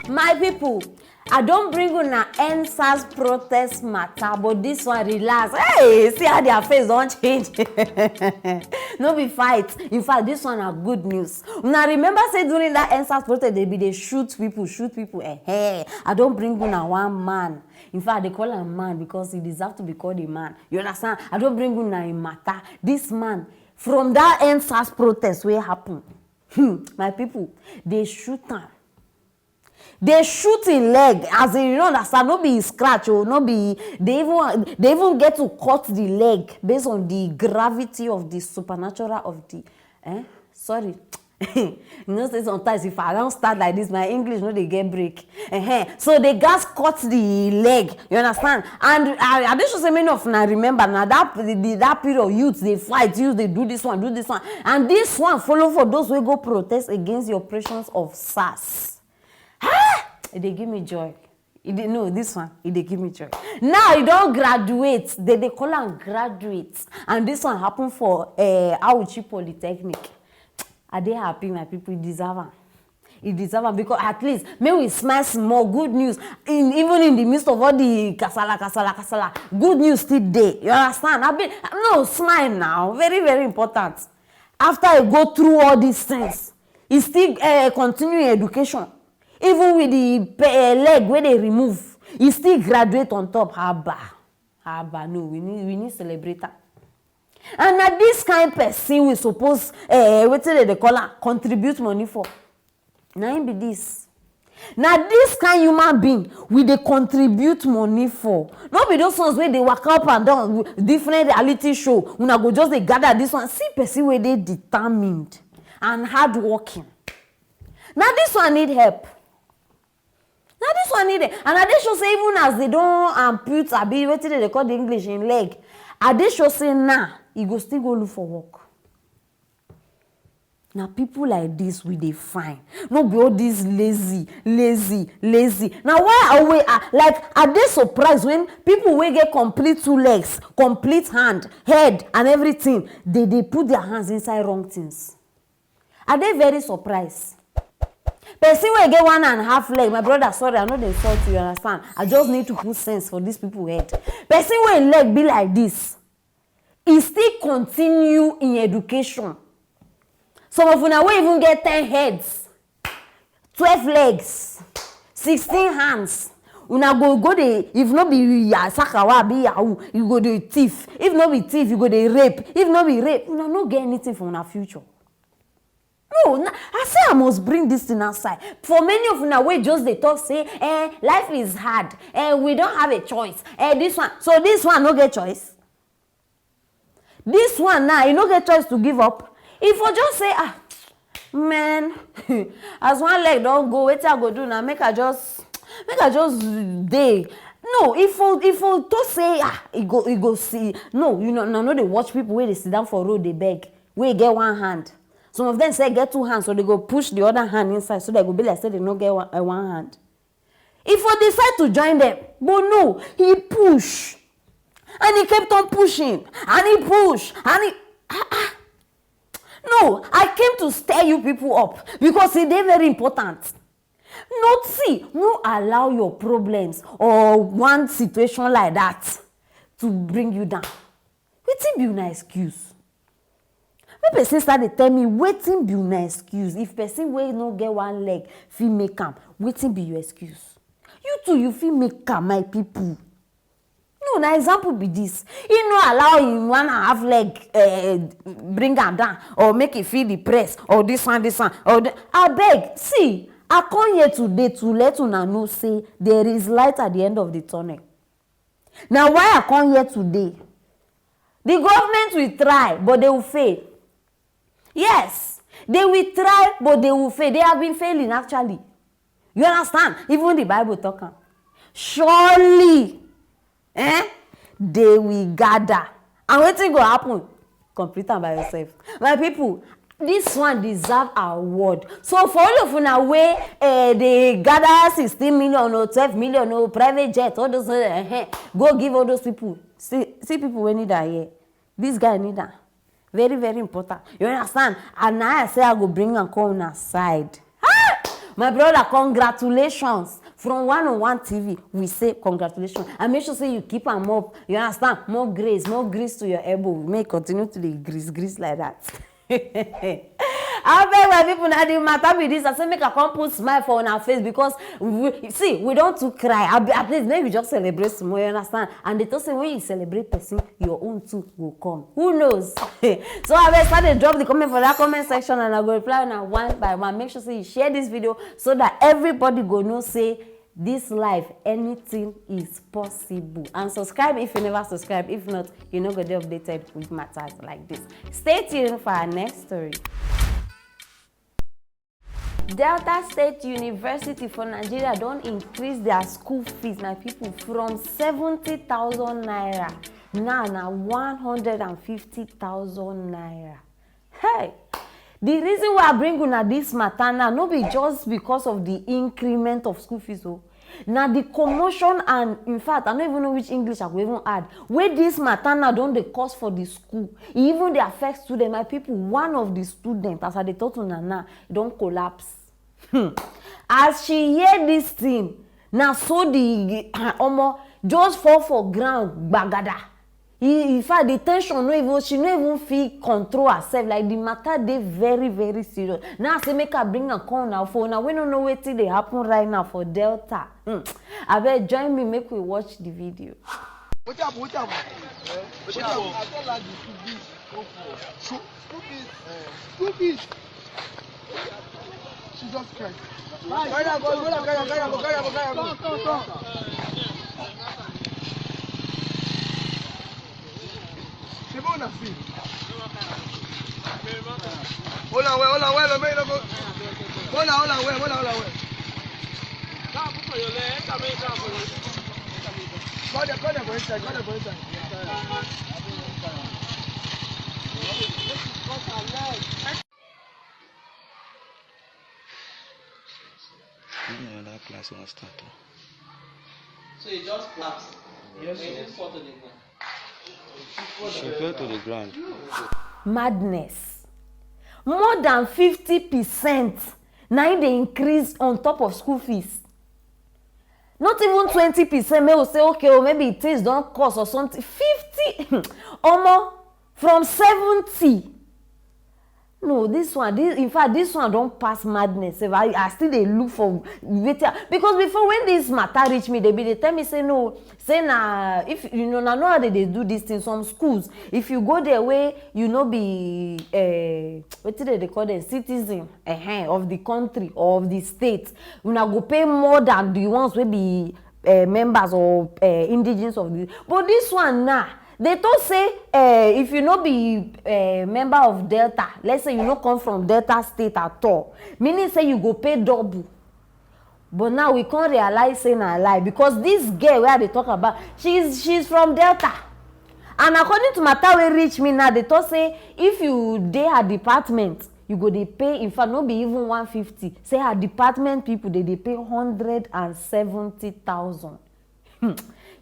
My people, I don't bring on an End.Sars.Protest matter, but this one relax. Hey, see how their face don't change. No be fight. In fact, this one are good news. Now remember say during that End.Sars.Protest, they shoot people. Hey, I don't bring on a one man. In fact, they call him a man because he deserves to be called a man. You understand? I don't bring on a matter. This man, from that End.Sars.Protest where happen, my people, they shoot him. They shoot in leg, as in, you know, understand, no be scratch or no be. They even get to cut the leg based on the gravity of the supernatural of the. Sorry, you know, say sometimes if I don't start like this, my English no they get break. So the guys cut the leg. You understand? And I just say many of now remember now that period of youth they fight, they do this one, and this one follow for those who go protest against the operations of SARS. They give me joy. No, this one, they give me joy. Now you don't graduate. They call them graduates. And this one happened for Auchi Polytechnic. Are they happy, my people? It deserve them. It deserve them because at least may we smile more good news. Even in the midst of all the kasala. Good news still there. You understand? No, smile now. Very, very important. After I go through all these things, it's still continuing education. Even with the leg where they remove, he still graduate on top. Haba. No, we need celebrate that. And now this kind of person we suppose what they call her, contribute money for. Now him be this. Now this kind human being we they contribute money for. Not be those ones where they walk up and down different reality show. When I go just they gather this one. See person where they determined and hardworking. Now this one need help. Now this one need it. And I they show say even as they don't ampute what they call the English in leg, I they show say nah, he go still go look for work. Now people like this we they fine. No be all this lazy. Now why are we are they surprised when people will get complete 2 legs, complete hand, head and everything, they put their hands inside wrong things? Are they very surprised? Person will get 1.5 leg. My brother, sorry, I know they insult you, understand? I just need to put sense for these people head. Person will leg be like this. He still continue in education. Some of you will even get 10 heads, 12 legs, 16 hands. Una go there. If not be sakawa be yahoo, you go the thief. If not be thief, you go the rape. If not be rape, una no get anything from our future. No, I say I must bring this thing outside. For many of you, we just they talk say, life is hard, we don't have a choice. This one, so this one no get choice. This one now, you no get choice to give up. If you just say, man, as one leg don't go, what I go do now? Make I just day. No, if you to say, it go see. No, you know, no, they watch people where they sit down for road, they beg, where get one hand. Some of them say get 2 hands, so they go push the other hand inside, so they go be like say they no get one hand. If you decide to join them, but no, he push, and he kept on pushing, and he push, and he. No, I came to stir you people up because it's very important. No allow your problems or one situation like that to bring you down. Wetin be una excuse? When person start to tell me, waiting be your excuse. If person will no get 1 leg, feel make am. Waiting be your excuse. You too, you feel make am, my people. No, an example be this. You no allow him 1.5 leg bring am down or make it feel depressed or this one. Or I beg, see, I come here today to let una know say there is light at the end of the tunnel. Now why I come here today? The government will try, but they will fail. Yes, they will try, but they will fail. They have been failing, actually. You understand? Even the Bible talking. Surely, they will gather. And what will happen? Complete them by yourself. My people, this one deserve award. So for all of you now, where they gather 16 million or 12 million or private jet, all those, go give all those people. See people who need that here. This guy need that. Very, very important. You understand? And now I say I go bring and come on side. My brother, congratulations. From 101 TV, we say congratulations. And make sure say you keep them up. You understand? More grace to your elbow. We may continue to the grease like that. I beg my people now the matter with this. I say make a come put smile for on our face because we don't to cry. At least maybe just celebrate some more, you understand? And they tell say when you celebrate person, your own too will come. Who knows? So I will start to drop the comment for that comment section and I will reply now one by one. Make sure say you share this video so that everybody go know say this life anything is possible. And subscribe if you never subscribe. If not, you're not gonna be updated with matters like this. Stay tuned for our next story. Delta State University for Nigeria don't increase their school fees, my people, from 70,000 naira now 150,000 naira. Hey, the reason why I bring una this matter now no be just because of the increment of school fees. Now the commotion and in fact I don't even know which English I will even add. Where this matter now don't the cost for the school, even the affect students, my people. One of the students, as I dey talk to Nana, don't collapse. As she hear this thing, now so the just fall for ground, bagada. In fact, the tension she no even feel control herself. Like the matter they very serious. Now say make her bring a call now for now. We don't know what they happen right now for Delta. I bet join me, make we watch the video. What up? Stupid. Jesus Christ. Go. Hold on, That class won't start. So it just collapsed. Yes. It didn't fall to the ground. She fell to the ground. Madness. More than 50% now they increase on top of school fees. Not even 20%. May will say okay, or maybe things don't cost or something. 50 from 70. No, this one, in fact, this one don't pass madness. I still they look for because before when this matter reach me, they tell me say no, say na if you know now how they do this in some schools. If you go their way, you know be what did they call them, citizen of the country or of the state. You now go pay more than the ones will be members or indigenous of the. But this one now. They don't say if you not be a member of Delta, let's say you not come from Delta State at all, meaning say you go pay double. But now we can't realize saying a lie because this girl where they talk about, she's from Delta. And according to matter wey reach me now, they talk say if you dey her department, you go dey pay, in fact, not be even 150. Say her department people they pay 170,000.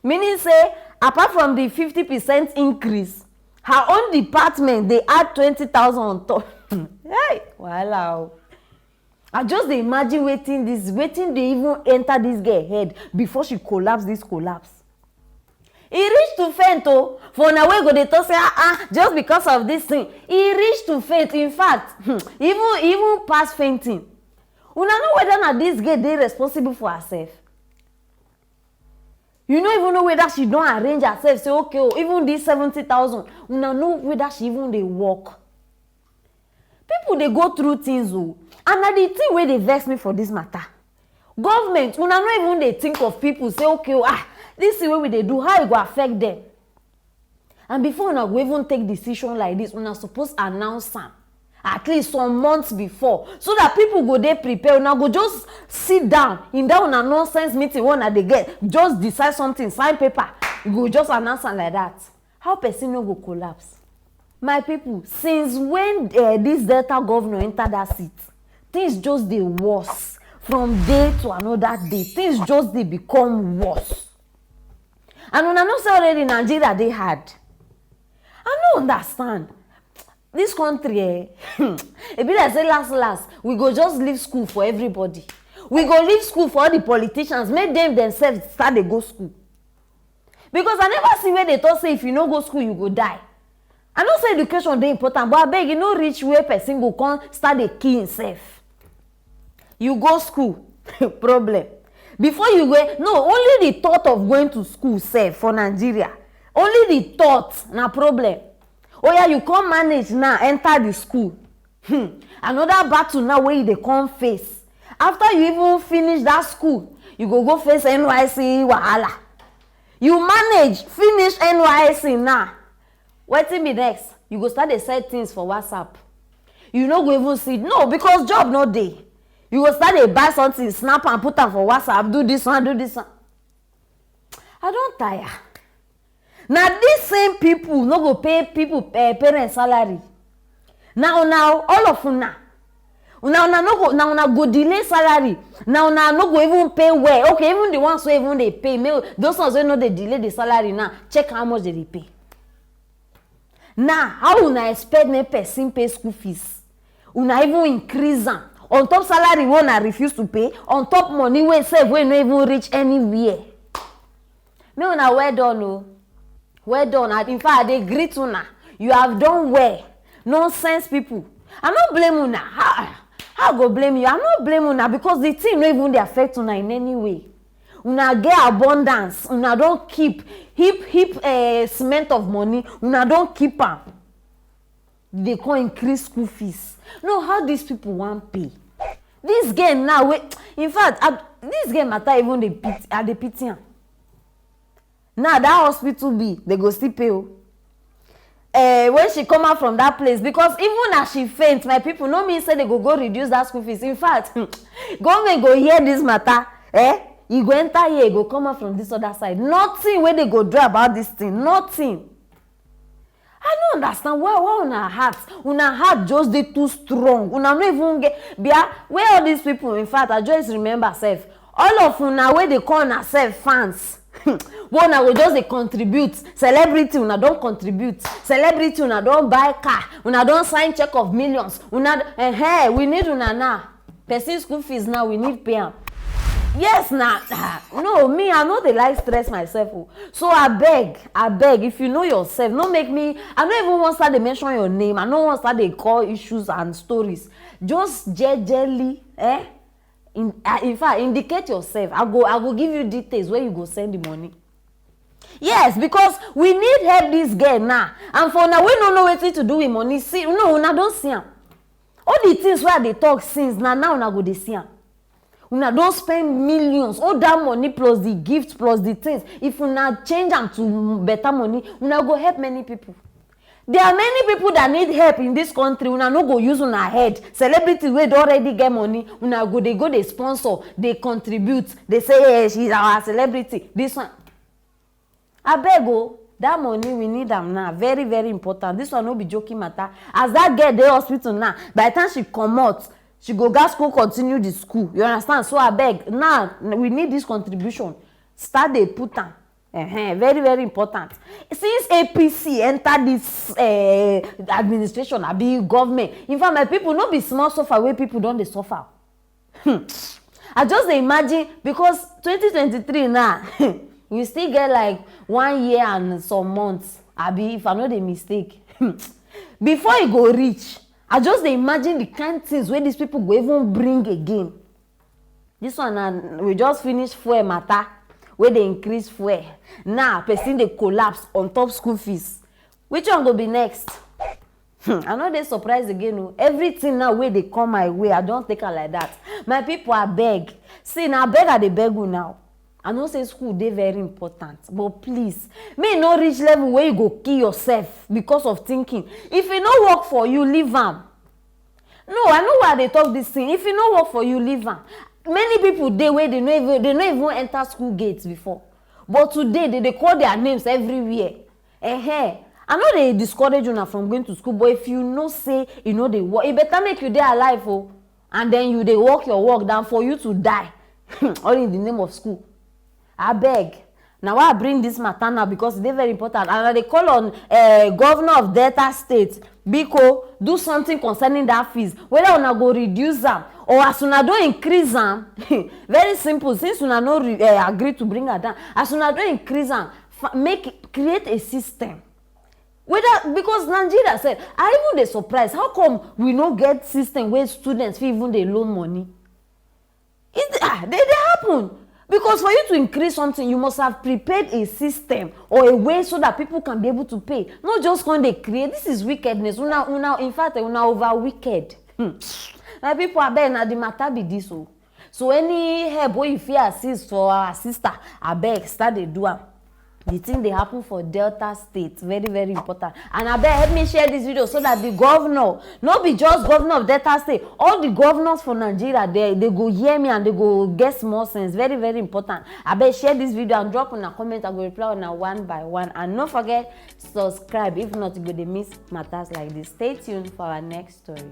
Meaning say apart from the 50% increase, her own department they add 20,000 on top. Hey, wow. I just imagine waiting they even enter this girl head before she collapse. He reached to faint for now we go dey talk say just because of this thing. He reached to faint. In fact, even past fainting. Una know whether na this girl dey responsible for herself. You don't even know whether she don't arrange herself. Say, okay, even this 70,000, you don't know whether she even they work. People, they go through things. And na the thing where they vex me for this matter. Government, you don't even they think of people. Say, okay, this is what they do. How it will affect them. And before you go even take decision like this, you're supposed to announce them. At least some months before, so that people go there prepare. Now go just sit down in that una nonsense meeting one they get, just decide something, sign paper, you go just announce it like that. How person no go collapse? My people, since when this Delta governor entered that seat, things just dey worse from day to another day. Things just dey become worse. And una know say already Nigeria they had. I don't understand. This country, it be like say last, we go just leave school for everybody. we go leave school for all the politicians, make them themselves start dey go school. Because I never see where they talk say if you no go school you go die. I know say education dey important, but abeg, you no reach where person go come start dey kill himself. You go school, problem. Before you go, no, only the thought of going to school sef for Nigeria, only the thought na problem. Oh yeah, you come manage now, enter the school. Another battle now where you dey come face. After you even finish that school, you go face NYC wahala. You manage, finish NYC now. Wetin be next? You go start dey sell things for WhatsApp. You no go even see, no, because job no dey. You go start dey buy something, snap and put am for WhatsApp, do this one, do this one. I don tire. Na these same people no go pay people parents salary. Now all of una no go, now una go delay salary. Now una no go even pay well. Okay, even the ones wey even dey pay, those ones wey no dey delay the salary now, check how much they dey pay. Now, how una expect make person pay school fees? Una even increase am on top salary wey una refuse to pay, on top money wey save wey no even reach anywhere. Make una well done o. Well done. In fact, I dey greet una. You have done well. Nonsense people. I no blame una. How I go blame you? I no blame una because the thing no even dey affect una in any way. Una get abundance. Una don keep heap cement of money. Una don keep am. They come increase school fees. No, how these people wan pay? This girl now, in fact, this girl matter even the pity am. Now that hospital bill, they go still pay. When she come out from that place, because even as she faint, my people no mean say they go reduce that school fees. In fact, government go hear this matter, you go enter here, you go come out from this other side. Nothing where they go do about this thing. Nothing. I don't understand why una heart just dey too strong. Una no even get where all these people. In fact, I just remember self, all of una where they call una self fans. One I will just dey contribute. Celebrity una don contribute. Celebrity una don buy car. Una don sign check of millions. Una we need una now. Person school fees now we need pay am. Yes now. No, me I no dey like stress myself. So I beg if you know yourself, no make me. I no even want start dey mention your name. I no want start dey call issues and stories. Just jejely, in fact, indicate yourself. I go give you details where you go send the money. Yes, because we need help this girl now. And for now, we don't know what to do with money. See, no, una don't see am. All the things where they talk since now una go dey see am. Una don't spend millions. All that money plus the gifts plus the things. If una change them to better money, una go help many people. There are many people that need help in this country. Una no go use una head. Celebrities wey don already get money, una go dey sponsor, they contribute. They say, hey, she's our celebrity. This one. Abeg o, that money we need am now. Very, very important. This one no be joking matter. As that girl dey hospital now, by the time she comot, she go gas go continue the school. You understand? So abeg, now we need this contribution. Start dey put am. Very, very important. Since APC enter this administration, abi government, in fact, my people no be small suffer wey people don dey suffer. I just dey imagine, because 2023 now, we still get like 1 year and some months, abi, if I no dey mistake. Before e go reach, I just dey imagine the kind things wey these people go even bring again. This one, we just finish fuel matter. Where they increase fuel. Now, person they collapse on top school fees. Which one go be next? I know they surprised again. Everything now where they come my way, I don't take it like that. My people are beg. See, now beg are they beg you now. I know say school they very important, but please, may no reach level where you go kill yourself because of thinking. If it no work for you, leave them. No, I know why they talk this thing. If it no work for you, leave them. Many people dey where they no even enter school gates before, but today they call their names everywhere. I know they discourage you now from going to school, but if you know say you know they work, it better make you dey alive and then you dey work your work than for you to die all in the name of school. I beg. Now I bring this matter now because they're very important, and they call on governor of Delta State, Biko, do something concerning that fees. Whether una go reduce them, or as una don increase am very simple, since una no agree to bring her down, as una don increase am, create a system. Whether, because Nigeria said, I even dey surprise how come we no get system where students fit even dey loan money. They happen. Because for you to increase something, you must have prepared a system or a way so that people can be able to pay. Not just when they create. This is wickedness. In fact, una over wicked. Now people are begging, na the matter be this. So any help wey you fit assist for our sister, abeg start dey do am. The thing dey happen for Delta State, very very important. And abeg help me share this video so that the governor, no be just governor of Delta State, all the governors for Nigeria, they go hear me and they go get small sense. Very very important. Abeg share this video and drop una comment. I go reply una one by one. And no forget subscribe. If not, you go dey miss matters like this. Stay tuned for our next story.